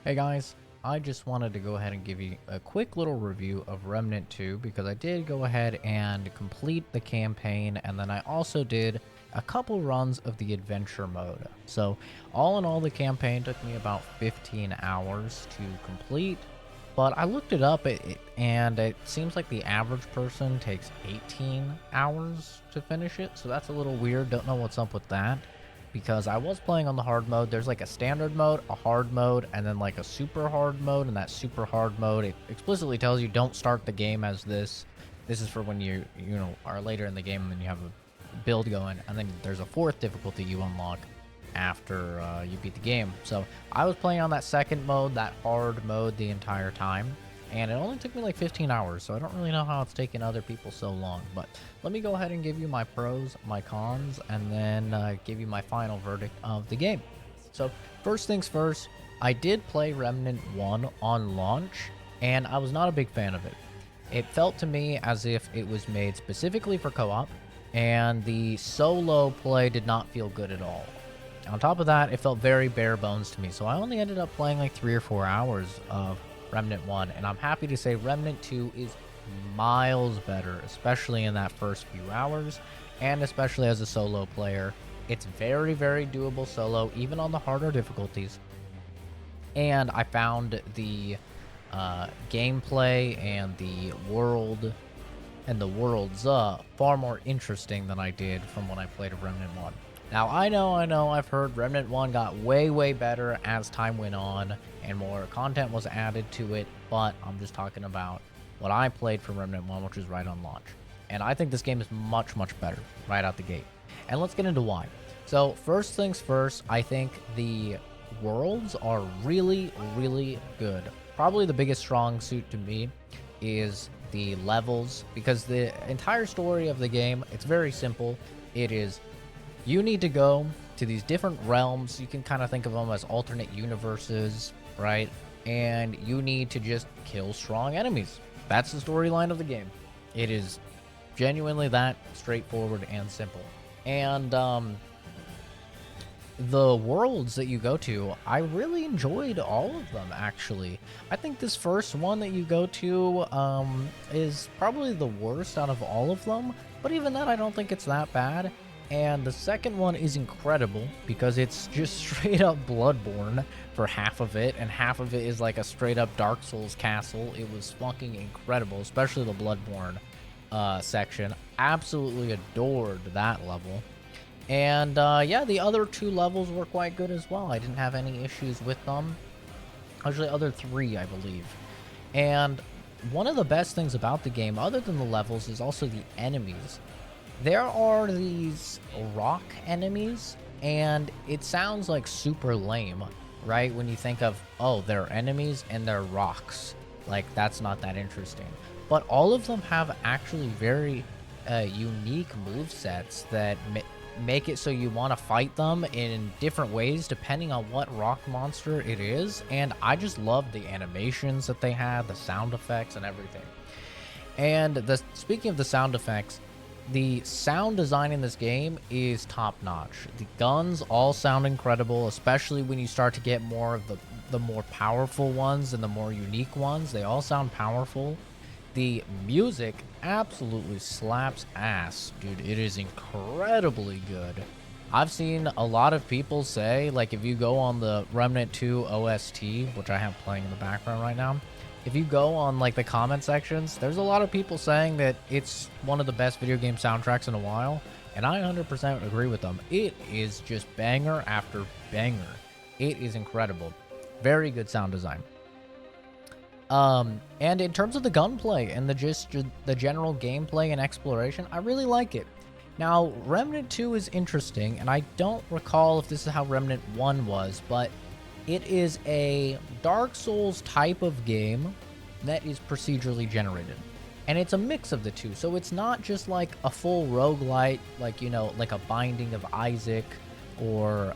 Hey guys, I just wanted to go ahead and give you a quick little review of Remnant 2 because I did go ahead and complete the campaign, and then I also did a couple runs of the adventure mode. So all in all, the campaign took me about 15 hours to complete, but I looked it up and it seems like the average person takes 18 hours to finish it, so that's a little weird. Don't know what's up with that because I was playing on the hard mode. There's like a standard mode, a hard mode, and then like a super hard mode. And that super hard mode, it explicitly tells you don't start the game as this. This is for when you are later in the game and you have a build going. And then there's a fourth difficulty you unlock after you beat the game. So I was playing on that second mode, that hard mode, the entire time. And it only took me like 15 hours, so I don't really know how it's taken other people so long. But let me go ahead and give you my pros, my cons, and then give you my final verdict of the game. So first things first, I did play Remnant 1 on launch, and I was not a big fan of it. It felt to me as if it was made specifically for co-op, and the solo play did not feel good at all. On top of that, it felt very bare bones to me, so I only ended up playing like 3 or 4 hours of Remnant 1, and I'm happy to say Remnant 2 is miles better, especially in that first few hours, and especially as a solo player. It's very, very doable solo, even on the harder difficulties. And I found the gameplay and the world and the worlds far more interesting than I did from when I played Remnant 1. Now, I know, I've heard Remnant 1 got way, way better as time went on and more content was added to it, but I'm just talking about what I played from Remnant 1, which was right on launch. And I think this game is much, much better right out the gate. And let's get into why. So, first things first, I think the worlds are really, really good. Probably the biggest strong suit to me is the levels, because the entire story of the game, it's very simple. It is you need to go to these different realms. You can kind of think of them as alternate universes, right? And you need to just kill strong enemies. That's the storyline of the game. It is genuinely that straightforward and simple. And the worlds that you go to, I really enjoyed all of them, actually. I think this first one that you go to is probably the worst out of all of them, but even then, I don't think it's that bad. And the second one is incredible because it's just straight up Bloodborne for half of it, and half of it is like a straight up Dark Souls castle. It was fucking incredible, especially the Bloodborne section. Absolutely adored that level. And yeah, the other two levels were quite good as well. I didn't have any issues with them. Actually, other three, I believe. And one of the best things about the game, other than the levels, is also the enemies. There are these rock enemies, and it sounds like super lame, right? When you think of, oh, they're enemies and they're rocks. Like, that's not that interesting. But all of them have actually very unique movesets that make it so you want to fight them in different ways depending on what rock monster it is. And I just love the animations that they had, the sound effects and everything. And speaking of the sound effects, the sound design in this game is top notch. The guns all sound incredible, especially when you start to get more of the more powerful ones and the more unique ones. They all sound powerful. The music absolutely slaps ass, dude. It is incredibly good. I've seen a lot of people say, like, if you go on the Remnant 2 OST, which I have playing in the background right now, if you go on like the comment sections, there's a lot of people saying that it's one of the best video game soundtracks in a while, and I 100% agree with them. It is just banger after banger. It is incredible. Very good sound design. And in terms of the gunplay and the general gameplay and exploration, I really like it. Now, Remnant 2 is interesting, and I don't recall if this is how Remnant 1 was, but it is a Dark Souls type of game that is procedurally generated. And it's a mix of the two. So it's not just like a full roguelite, like, you know, like a Binding of Isaac or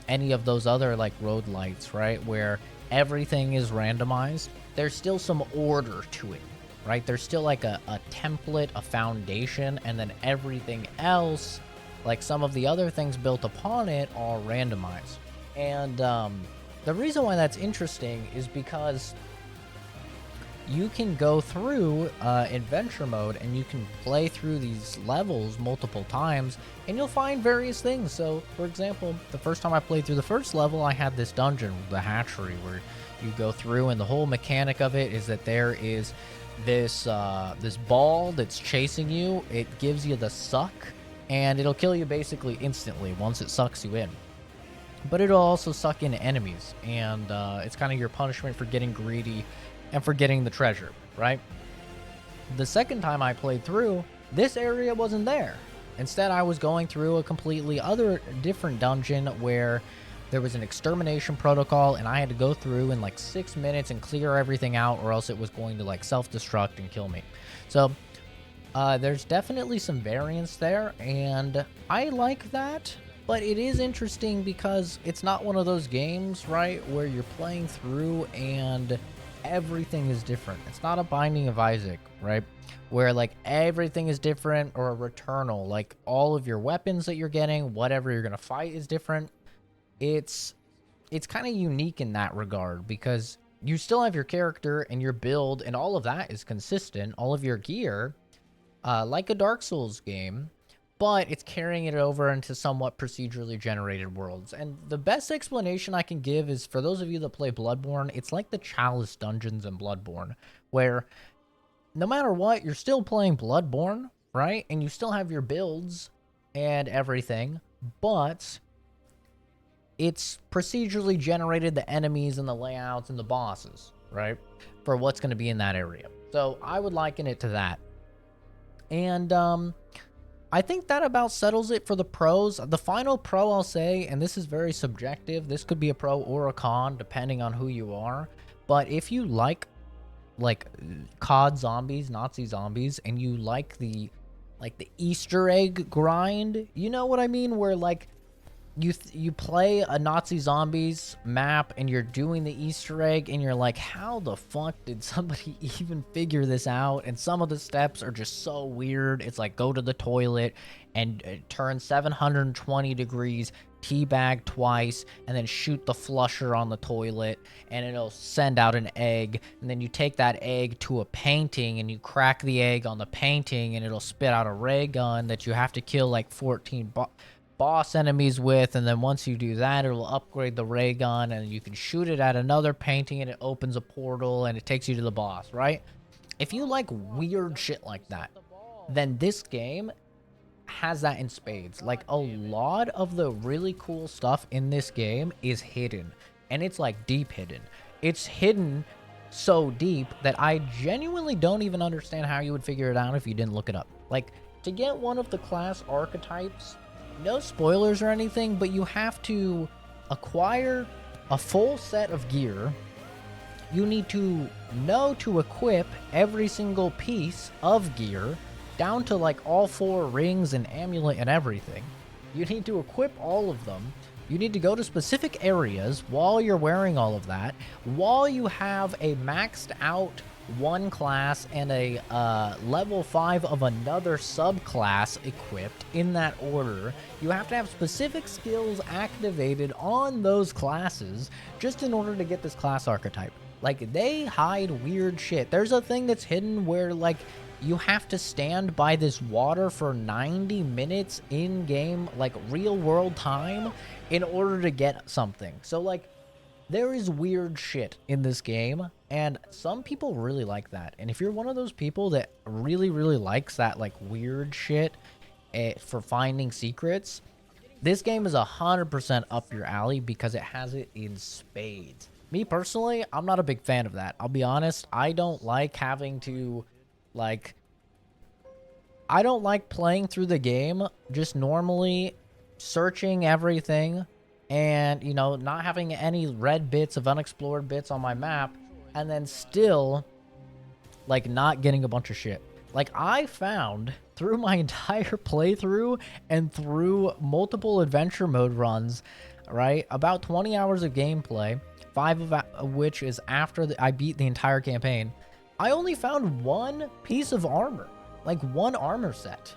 any of those other like roguelites, right? Where everything is randomized. There's still some order to it, right? There's still like a template, a foundation, and then everything else, like some of the other things built upon it, are randomized. And The reason why that's interesting is because you can go through adventure mode and you can play through these levels multiple times and you'll find various things. So for example, the first time I played through the first level, I had this dungeon, the hatchery, where you go through, and the whole mechanic of it is that there is this this ball that's chasing you. It gives you the suck and it'll kill you basically instantly once it sucks you in. But it'll also suck in enemies, and it's kind of your punishment for getting greedy and for getting the treasure, right? The second time I played through, this area wasn't there. Instead, I was going through a completely different dungeon where there was an extermination protocol, and I had to go through in like 6 minutes and clear everything out, or else it was going to like self-destruct and kill me. So there's definitely some variance there, and I like that. But it is interesting because it's not one of those games, right, where you're playing through and everything is different. It's not a Binding of Isaac, right, where like everything is different, or a Returnal, like all of your weapons that you're getting, whatever you're gonna fight is different. It's kind of unique in that regard because you still have your character and your build, and all of that is consistent, all of your gear, like a Dark Souls game, but it's carrying it over into somewhat procedurally generated worlds. And the best explanation I can give is, for those of you that play Bloodborne, it's like the Chalice dungeons in Bloodborne, where no matter what, you're still playing Bloodborne, right? And you still have your builds and everything, but it's procedurally generated, the enemies and the layouts and the bosses, right, for what's going to be in that area. So I would liken it to that. And I think that about settles it for the pros. The final pro I'll say, and this is very subjective, this could be a pro or a con depending on who you are, but if you like COD zombies, Nazi zombies, and you like the Easter egg grind, you know what I mean, where like you play a Nazi zombies map and you're doing the Easter egg and you're like, how the fuck did somebody even figure this out? And some of the steps are just so weird. It's like, go to the toilet and turn 720 degrees, teabag twice, and then shoot the flusher on the toilet and it'll send out an egg. And then you take that egg to a painting and you crack the egg on the painting and it'll spit out a ray gun that you have to kill like 14 boss enemies with, and then once you do that, it'll upgrade the ray gun and you can shoot it at another painting and it opens a portal and it takes you to the boss, right? If you like weird shit like that, then this game has that in spades. Like, a lot of the really cool stuff in this game is hidden, and it's like deep hidden. It's hidden so deep that I genuinely don't even understand how you would figure it out if you didn't look it up. Like, to get one of the class archetypes, no spoilers or anything, but you have to acquire a full set of gear. You need to know to equip every single piece of gear, down to like all 4 rings and amulet and everything. You need to equip all of them. You need to go to specific areas while you're wearing all of that, while you have a maxed out one class and a level 5 of another subclass equipped in that order. You have to have specific skills activated on those classes just in order to get this class archetype. Like, they hide weird shit. There's a thing that's hidden where like you have to stand by this water for 90 minutes in game, like real world time, in order to get something. So like, there is weird shit in this game, and some people really like that. And if you're one of those people that really, really likes that like weird shit for finding secrets, this game is 100% up your alley because it has it in spades. Me personally, I'm not a big fan of that. I'll be honest, I don't like having to I don't like playing through the game just normally searching everything and, you know, not having any red bits of unexplored bits on my map, and then still, like, not getting a bunch of shit. Like, I found, through my entire playthrough and through multiple adventure mode runs, right, about 20 hours of gameplay, 5 of which is after I beat the entire campaign, I only found one piece of armor. Like, one armor set.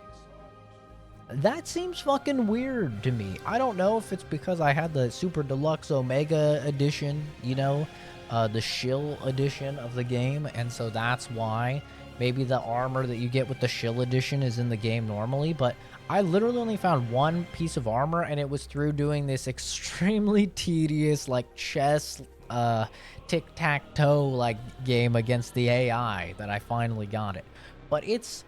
That seems fucking weird to me. I don't know if it's because I had the Super Deluxe Omega edition, you know, the shill edition of the game, and so that's why maybe the armor that you get with the shill edition is in the game normally, but I literally only found one piece of armor, and it was through doing this extremely tedious, like, chess, tic-tac-toe, like, game against the AI that I finally got it. But it's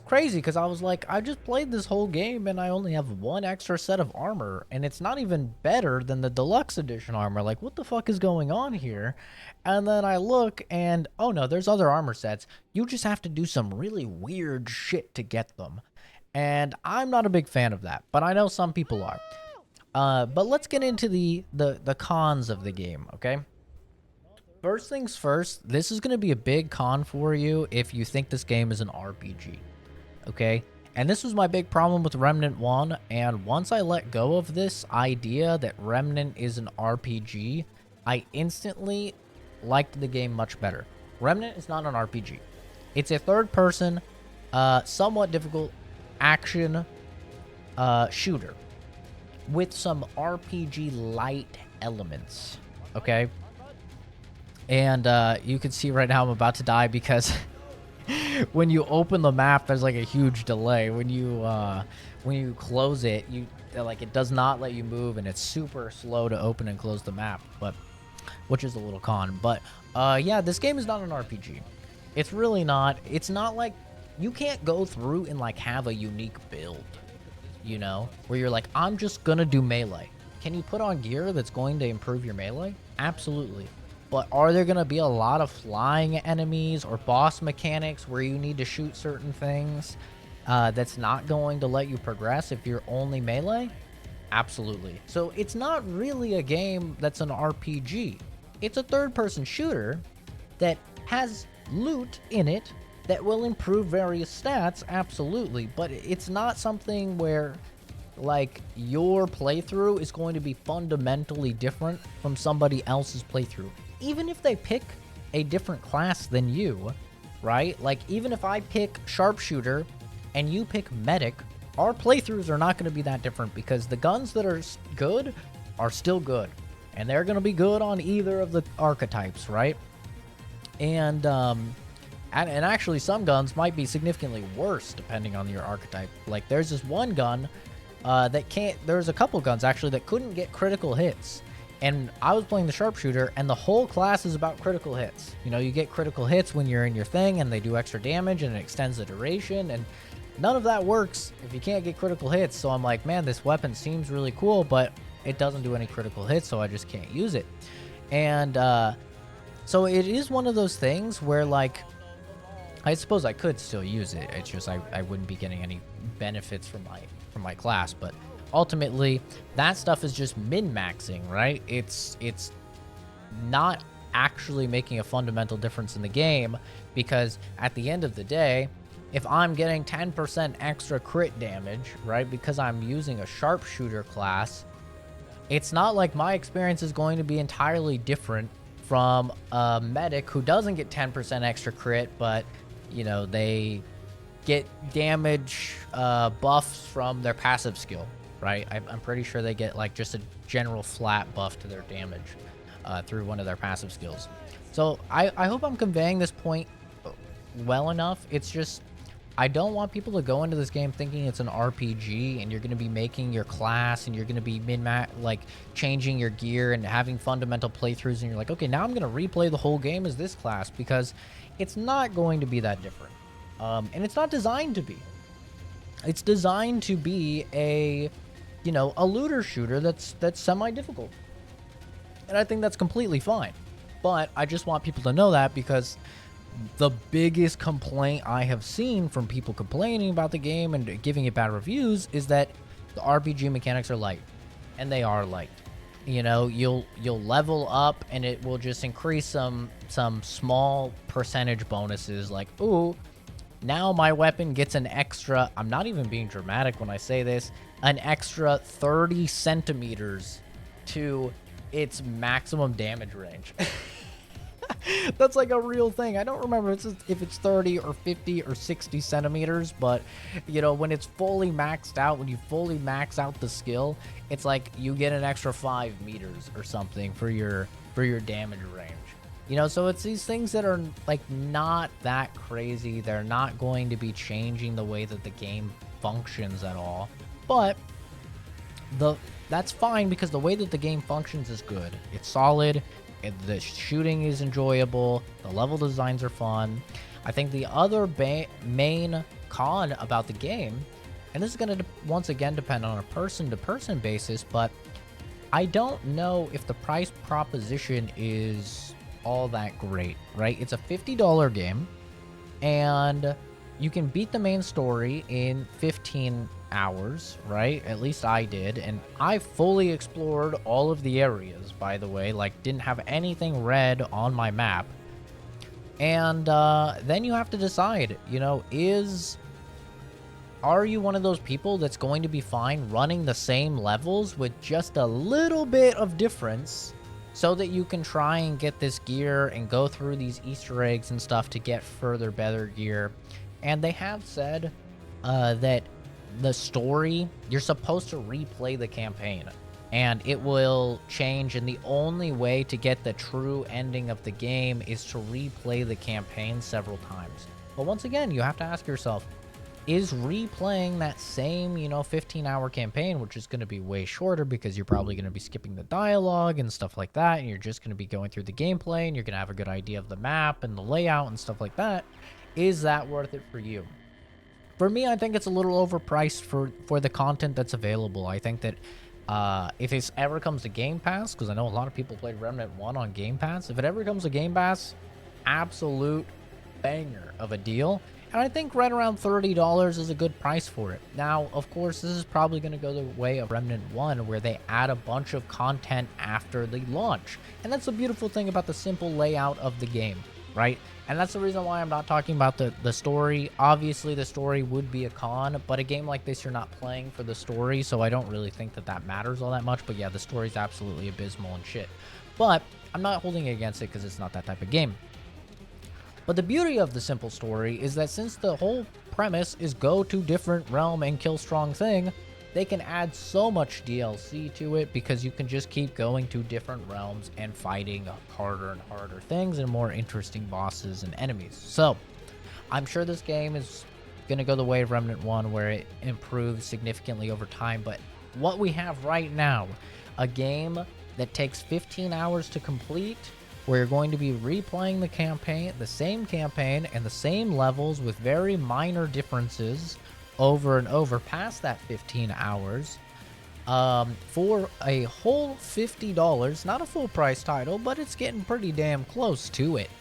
crazy because I was like, I just played this whole game and I only have one extra set of armor, and it's not even better than the deluxe edition armor. Like, what the fuck is going on here? And then I look and, oh no, there's other armor sets. You just have to do some really weird shit to get them. And I'm not a big fan of that, but I know some people are. But let's get into the cons of the game, okay? First things first, this is going to be a big con for you if you think this game is an RPG, okay? And this was my big problem with Remnant 1, and once I let go of this idea that Remnant is an RPG, I instantly liked the game much better. Remnant is not an RPG. It's a third-person, somewhat difficult action shooter with some RPG-light elements, okay? And you can see right now I'm about to die because when you open the map, there's like a huge delay. When you close it, it does not let you move, and it's super slow to open and close the map. But which is a little con. But yeah, this game is not an RPG. It's really not. It's not like you can't go through and like have a unique build, you know, where you're like, I'm just gonna do melee. Can you put on gear that's going to improve your melee? Absolutely. But are there going to be a lot of flying enemies or boss mechanics where you need to shoot certain things that's not going to let you progress if you're only melee? Absolutely. So it's not really a game that's an RPG. It's a third-person shooter that has loot in it that will improve various stats, absolutely. But it's not something where, like, your playthrough is going to be fundamentally different from somebody else's playthrough. Even if they pick a different class than you, right? Like, even if I pick sharpshooter and you pick medic, our playthroughs are not going to be that different because the guns that are good are still good. And they're going to be good on either of the archetypes, right? And actually some guns might be significantly worse depending on your archetype. Like, there's this one gun there's a couple guns actually that couldn't get critical hits. And I was playing the sharpshooter, and the whole class is about critical hits. You know, you get critical hits when you're in your thing, and they do extra damage, and it extends the duration, and none of that works if you can't get critical hits. So I'm like, man, this weapon seems really cool, but it doesn't do any critical hits, so I just can't use it. And so it is one of those things where, like, I suppose I could still use it. It's just I wouldn't be getting any benefits from my class, but ultimately that stuff is just min-maxing, right? It's not actually making a fundamental difference in the game, because at the end of the day, if I'm getting 10% extra crit damage, right, because I'm using a sharpshooter class, it's not like my experience is going to be entirely different from a medic who doesn't get 10% extra crit, but, you know, they get damage buffs from their passive skill, right? I'm pretty sure they get like just a general flat buff to their damage through one of their passive skills. So I hope I'm conveying this point well enough. It's just, I don't want people to go into this game thinking it's an RPG and you're going to be making your class and you're going to be like changing your gear and having fundamental playthroughs, and you're like, okay, now I'm going to replay the whole game as this class, because it's not going to be that different. And it's not designed to be. It's designed to be a, you know, a looter shooter that's semi-difficult. And I think that's completely fine. But I just want people to know that, because the biggest complaint I have seen from people complaining about the game and giving it bad reviews is that the RPG mechanics are light. And they are light. You know, you'll level up and it will just increase some small percentage bonuses, like, ooh, now my weapon gets an extra, I'm not even being dramatic when I say this, an extra 30 centimeters to its maximum damage range. That's like a real thing. I don't remember if it's 30 or 50 or 60 centimeters, but you know, when it's fully maxed out, when you fully max out the skill, it's like you get an extra 5 meters or something for your damage range. You know, so it's these things that are like not that crazy. They're not going to be changing the way that the game functions at all. But that's fine because the way that the game functions is good. It's solid. The shooting is enjoyable. The level designs are fun. I think the other main con about the game, and this is going to once again depend on a person-to-person basis, but I don't know if the price proposition is all that great, right? It's a $50 game, and you can beat the main story in 15 hours, right? At least I did, and I fully explored all of the areas, by the way, like didn't have anything red on my map. And then you have to decide, you know, are you one of those people that's going to be fine running the same levels with just a little bit of difference so that you can try and get this gear and go through these Easter eggs and stuff to get further, better gear? And they have said that the story, you're supposed to replay the campaign and it will change, and the only way to get the true ending of the game is to replay the campaign several times. But once again, you have to ask yourself, is replaying that same, you know, 15-hour campaign, which is going to be way shorter because you're probably going to be skipping the dialogue and stuff like that, and you're just going to be going through the gameplay, and you're going to have a good idea of the map and the layout and stuff like that, is that worth it for you? For me, I think it's a little overpriced for the content that's available. I think that if it ever comes to Game Pass, because I know a lot of people played Remnant 1 on Game Pass, if it ever comes to Game Pass, absolute banger of a deal. And I think right around $30 is a good price for it. Now, of course, this is probably going to go the way of Remnant 1, where they add a bunch of content after the launch. And that's the beautiful thing about the simple layout of the game, right? And that's the reason why I'm not talking about the story. Obviously, the story would be a con, but a game like this, you're not playing for the story, so I don't really think that matters all that much. But yeah, the story's absolutely abysmal and shit. But I'm not holding it against it because it's not that type of game. But the beauty of the simple story is that since the whole premise is go to different realm and kill strong thing, they can add so much DLC to it because you can just keep going to different realms and fighting harder and harder things and more interesting bosses and enemies. So I'm sure this game is going to go the way of Remnant 1, where it improves significantly over time. But what we have right now, a game that takes 15 hours to complete, where you're going to be replaying the campaign, the same campaign and the same levels with very minor differences over and over past that 15 hours, for a whole $50. Not a full price title, but it's getting pretty damn close to it.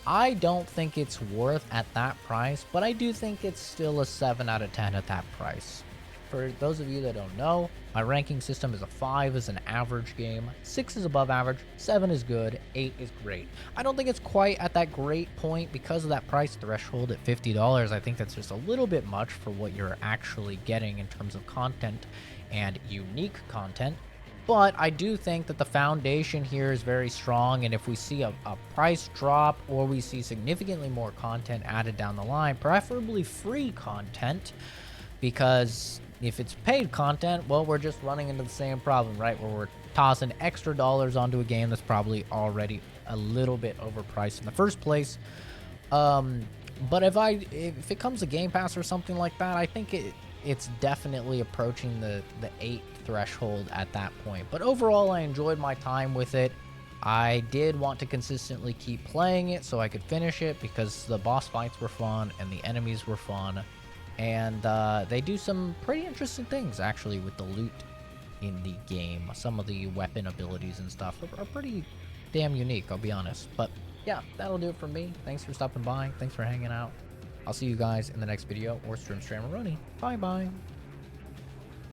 I don't think it's worth at that price, but I do think it's still a 7 out of 10 at that price. For those of you that don't know, my ranking system is a 5 is an average game, 6 is above average, 7 is good, 8 is great. I don't think it's quite at that great point because of that price threshold at $50. I think that's just a little bit much for what you're actually getting in terms of content and unique content. But I do think that the foundation here is very strong, and if we see a price drop or we see significantly more content added down the line, preferably free content, because if it's paid content, well, we're just running into the same problem, right? Where we're tossing extra dollars onto a game that's probably already a little bit overpriced in the first place. But if it comes to Game Pass or something like that, I think it's definitely approaching the 8 threshold at that point. But overall, I enjoyed my time with it. I did want to consistently keep playing it so I could finish it because the boss fights were fun and the enemies were fun. And they do some pretty interesting things, actually, with the loot in the game. Some of the weapon abilities and stuff are pretty damn unique, I'll be honest. But yeah, that'll do it for me. Thanks for stopping by. Thanks for hanging out. I'll see you guys in the next video or Stream Streameroni. Bye-bye.